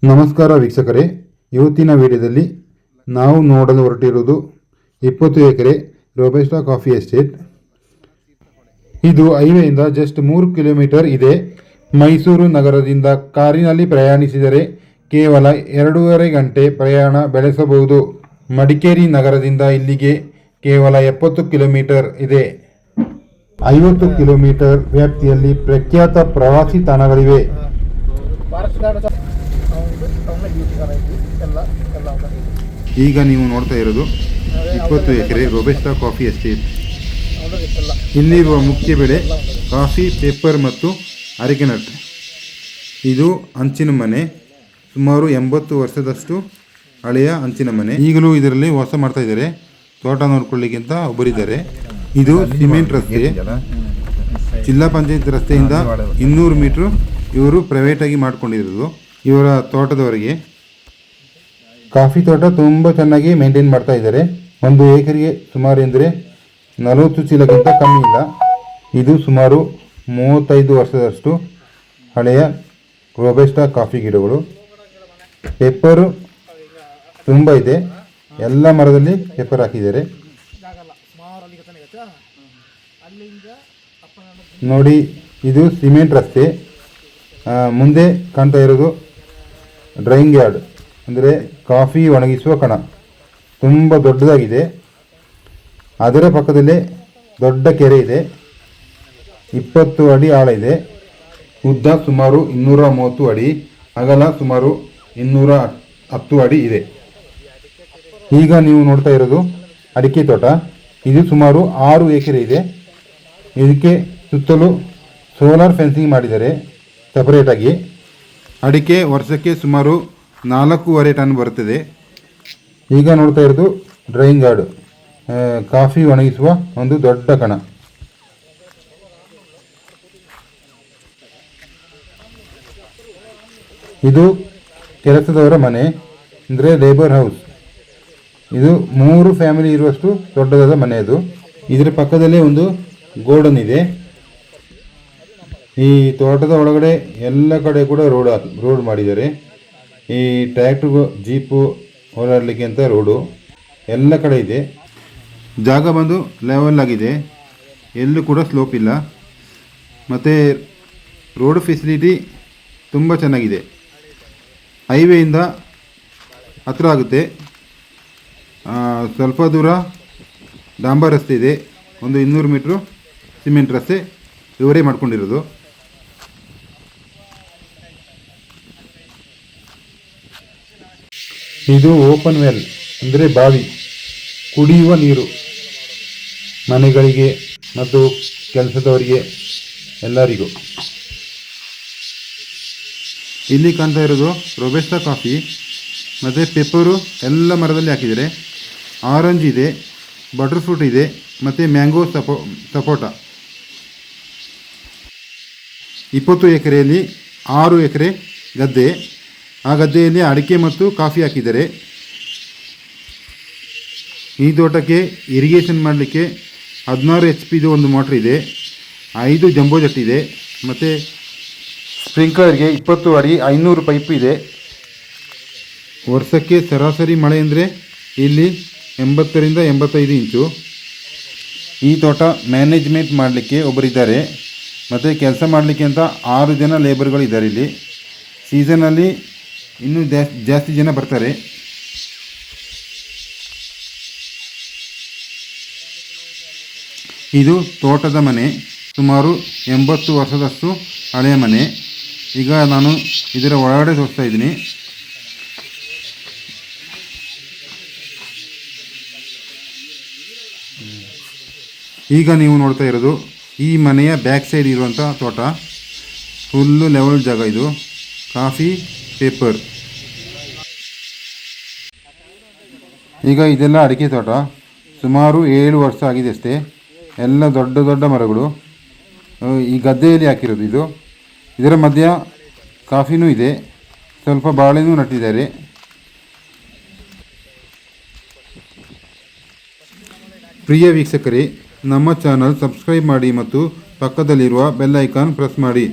ನಮಸ್ಕಾರ ವೀಕ್ಷಕರೇ, ಇವತ್ತಿನ ವಿಡಿಯೋದಲ್ಲಿ ನಾವು ನೋಡಲು ಹೊರಟಿರುವುದು 20 ಎಕರೆ ರೋಬಸ್ಟಾ ಕಾಫಿ ಎಸ್ಟೇಟ್. ಇದು ಹೈವೇಯಿಂದ ಜಸ್ಟ್ 3 ಕಿಲೋಮೀಟರ್ ಇದೆ. ಮೈಸೂರು ನಗರದಿಂದ ಕಾರಿನಲ್ಲಿ ಪ್ರಯಾಣಿಸಿದರೆ ಕೇವಲ 2.5 ಗಂಟೆ ಪ್ರಯಾಣ ಬೆಳೆಸಬಹುದು. ಮಡಿಕೇರಿ ನಗರದಿಂದ ಇಲ್ಲಿಗೆ ಕೇವಲ 70 ಕಿಲೋಮೀಟರ್ ಇದೆ. 50 ಕಿಲೋಮೀಟರ್ ವ್ಯಾಪ್ತಿಯಲ್ಲಿ ಪ್ರಖ್ಯಾತ ಪ್ರವಾಸಿ ತಾಣಗಳಿವೆ. ಈಗ ನೀವು ನೋಡ್ತಾ ಇರೋದು 20 ಎಕರೆ ರೋಬಸ್ಟಾ ಕಾಫಿ ಎಸ್ಟೇಟ್. ಇಲ್ಲಿರುವ ಮುಖ್ಯ ಬೆಳೆ ಕಾಫಿ, ಪೆಪ್ಪರ್ ಮತ್ತು ಅರಿಕೆನಟ್. ಇದು ಹಂಚಿನ ಮನೆ, ಸುಮಾರು 80 ವರ್ಷದಷ್ಟು ಹಳೆಯ ಹಂಚಿನ ಮನೆ. ಈಗಲೂ ಇದರಲ್ಲಿ ವಾಸ ಮಾಡ್ತಾ ಇದ್ದಾರೆ. ತೋಟ ನೋಡ್ಕೊಳ್ಳಿಕ್ಕಿಂತ ಒಬ್ಬರಿದ್ದಾರೆ. ಇದು ಸಿಮೆಂಟ್ ರಸ್ತೆ, ಜಿಲ್ಲಾ ಪಂಚಾಯತ್ ರಸ್ತೆಯಿಂದ 200 ಮೀಟ್ರು ಇವರು ಪ್ರೈವೇಟಾಗಿ ಮಾಡ್ಕೊಂಡಿರೋದು. ಇವರ ತೋಟದವರೆಗೆ ಕಾಫಿ ತೋಟ ತುಂಬ ಚೆನ್ನಾಗಿ ಮೇಂಟೈನ್ ಮಾಡ್ತಾ ಇದ್ದಾರೆ. ಒಂದು ಏಕರಿಗೆ ಸುಮಾರು ಎಂದರೆ 40 ಚೀಲಕ್ಕಿಂತ ಕಮ್ಮಿ ಇಲ್ಲ. ಇದು ಸುಮಾರು 35 ವರ್ಷದಷ್ಟು ಹಳೆಯ ರೋಬಸ್ಟಾ ಕಾಫಿ ಗಿಡಗಳು. ಪೆಪ್ಪರು ತುಂಬ ಇದೆ, ಎಲ್ಲ ಮರದಲ್ಲಿ ಪೆಪ್ಪರ್ ಹಾಕಿದ್ದಾರೆ. ನೋಡಿ, ಇದು ಸಿಮೆಂಟ್ ರಸ್ತೆ. ಮುಂದೆ ಕಾಣ್ತಾ ಇರೋದು ಡ್ರೈಯಿಂಗ್ ಯಾರ್ಡ್, ಅಂದರೆ ಕಾಫಿ ಒಣಗಿಸುವ ಕಣ. ತುಂಬ ದೊಡ್ಡದಾಗಿದೆ. ಅದರ ಪಕ್ಕದಲ್ಲೇ ದೊಡ್ಡ ಕೆರೆ ಇದೆ. 20 ಅಡಿ ಆಳ ಇದೆ. ಉದ್ದ ಸುಮಾರು 230 ಅಡಿ, ಅಗಲ ಸುಮಾರು 210 ಅಡಿ ಇದೆ. ಈಗ ನೀವು ನೋಡ್ತಾ ಇರೋದು ಅಡಿಕೆ ತೋಟ. ಇದು ಸುಮಾರು 6 ಎಕರೆ ಇದೆ. ಇದಕ್ಕೆ ಸುತ್ತಲೂ ಸೋಲಾರ್ ಫೆನ್ಸಿಂಗ್ ಮಾಡಿದ್ದಾರೆ ಸಪರೇಟಾಗಿ. ಅಡಿಕೆ ವರ್ಷಕ್ಕೆ ಸುಮಾರು 4.5 ಟನ್ ಬರುತ್ತದೆ. ಈಗ ನೋಡ್ತಾ ಇರೋದು ಡ್ರೈಯಿಂಗ್ ಯಾರ್ಡ್, ಕಾಫಿ ಒಣಗಿಸುವ ಒಂದು ದೊಡ್ಡ ಕಣ. ಇದು ಕೆಲಸದವರ ಮನೆ, ಅಂದರೆ ಲೇಬರ್ ಹೌಸ್. ಇದು 3 ಫ್ಯಾಮಿಲಿ ಇರುವಷ್ಟು ದೊಡ್ಡದಾದ ಮನೆ ಅದು. ಇದರ ಪಕ್ಕದಲ್ಲೇ ಒಂದು ಗೋಡನ್ ಇದೆ. ಈ ತೋಟದ ಒಳಗಡೆ ಎಲ್ಲ ಕಡೆ ಕೂಡ ರೋಡ್ ಮಾಡಿದ್ದಾರೆ. ಈ ಟ್ರ್ಯಾಕ್ಟ್ರು, ಜೀಪು ಓಡಾಡಲಿಕ್ಕೆ ಅಂತ ರೋಡು ಎಲ್ಲ ಕಡೆ ಇದೆ. ಜಾಗ ಬಂದು ಲೆವೆಲ್ ಆಗಿದೆ, ಎಲ್ಲೂ ಕೂಡ ಸ್ಲೋಪ್ ಇಲ್ಲ. ಮತ್ತು ರೋಡ್ ಫೆಸಿಲಿಟಿ ತುಂಬ ಚೆನ್ನಾಗಿದೆ. ಹೈವೇಯಿಂದ ಹತ್ರ ಆಗುತ್ತೆ. ಸ್ವಲ್ಪ ದೂರ ಡಾಂಬರ್ ರಸ್ತೆ ಇದೆ. ಒಂದು 200 ಮೀಟ್ರು ಸಿಮೆಂಟ್ ರಸ್ತೆ ಇವರೇ ಮಾಡ್ಕೊಂಡಿರೋದು. ಇದು ಓಪನ್ ವೆಲ್, ಅಂದರೆ ಬಾವಿ, ಕುಡಿಯುವ ನೀರು ಮನೆಗಳಿಗೆ ಮತ್ತು ಕೆಲಸದವರಿಗೆ ಎಲ್ಲರಿಗೂ. ಇಲ್ಲಿ ಕಾಣ್ತಾ ಇರೋದು ರೋಬಸ್ಟಾ ಕಾಫಿ ಮತ್ತು ಪೆಪ್ಪರು ಎಲ್ಲ ಮರದಲ್ಲಿ ಹಾಕಿದ್ದಾರೆ. ಆರೆಂಜ್ ಇದೆ, ಬಟರ್ ಫ್ರೂಟ್ ಇದೆ ಮತ್ತು ಮ್ಯಾಂಗೋ ಸಪೋಟ. 20 ಎಕರೆಯಲ್ಲಿ 6 ಎಕರೆ ಗದ್ದೆ. ಆ ಗದ್ದೆಯಲ್ಲಿ ಅಡಿಕೆ ಮತ್ತು ಕಾಫಿ ಹಾಕಿದ್ದಾರೆ. ಈ ತೋಟಕ್ಕೆ ಇರಿಗೇಷನ್ ಮಾಡಲಿಕ್ಕೆ 16 HP ಒಂದು ಮೋಟ್ರ್ ಇದೆ, 5 ಜಂಬೋ ಜೆಟ್ ಇದೆ ಮತ್ತು ಸ್ಪ್ರಿಂಕ್ಲರ್ಗೆ 20 ಅಡಿ 500 ಪೈಪ್ ಇದೆ. ವರ್ಷಕ್ಕೆ ಸರಾಸರಿ ಮಳೆ ಅಂದರೆ ಇಲ್ಲಿ 80ರಿಂದ 85 ಇಂಚು. ಈ ತೋಟ ಮ್ಯಾನೇಜ್ಮೆಂಟ್ ಮಾಡಲಿಕ್ಕೆ ಒಬ್ಬರಿದ್ದಾರೆ ಮತ್ತು ಕೆಲಸ ಮಾಡಲಿಕ್ಕೆ ಅಂತ 6 ಜನ ಲೇಬರ್ಗಳಿದ್ದಾರೆ. ಇಲ್ಲಿ ಸೀಸನಲ್ಲಿ ಇನ್ನೂ ಜಾಸ್ತಿ ಜನ ಬರ್ತಾರೆ. ಇದು ತೋಟದ ಮನೆ, ಸುಮಾರು 80 ವರ್ಷದಷ್ಟು ಹಳೆಯ ಮನೆ. ಈಗ ನಾನು ಇದರ ಒಳಗಡೆ ತೋರಿಸ್ತಾ ಇದ್ದೀನಿ. ಈಗ ನೀವು ನೋಡ್ತಾ ಇರೋದು ಈ ಮನೆಯ ಬ್ಯಾಕ್ ಸೈಡ್ ಇರುವಂಥ ತೋಟ. ಫುಲ್ಲು ಲೆವೆಲ್ ಜಾಗ ಇದು. Coffee, paper. ಈಗ ಇದೆಲ್ಲ ಅಡಿಕೆ ತೋಟ. ಸುಮಾರು 7 ವರ್ಷ ಆಗಿದೆ ಅಷ್ಟೇ. ಎಲ್ಲ ದೊಡ್ಡ ದೊಡ್ಡ ಮರಗಳು ಈ ಗದ್ದೆಯಲ್ಲಿ ಹಾಕಿರೋದು ಇದು. ಇದರ ಮಧ್ಯ ಕಾಫಿನೂ ಇದೆ, ಸ್ವಲ್ಪ ಬಾಳೆನೂ ನಟ್ಟಿದ್ದಾರೆ. ಪ್ರಿಯ ವೀಕ್ಷಕರೇ, ನಮ್ಮ ಚಾನಲ್ ಸಬ್ಸ್ಕ್ರೈಬ್ ಮಾಡಿ ಮತ್ತು ಪಕ್ಕದಲ್ಲಿರುವ ಬೆಲ್ ಐಕಾನ್ ಪ್ರೆಸ್ ಮಾಡಿ.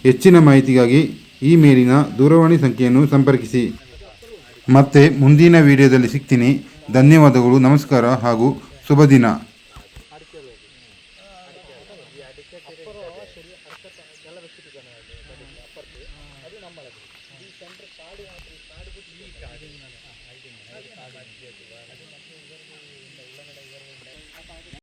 ಹೆಚ್ಚಿನ ಮಾಹಿತಿಗಾಗಿ ಈ ಮೇಲಿನ ದೂರವಾಣಿ ಸಂಖ್ಯೆಯನ್ನು ಸಂಪರ್ಕಿಸಿ. ಮತ್ತೆ ಮುಂದಿನ ವಿಡಿಯೋದಲ್ಲಿ ಸಿಗ್ತೀನಿ. ಧನ್ಯವಾದಗಳು, ನಮಸ್ಕಾರ ಹಾಗೂ ಶುಭ ದಿನ.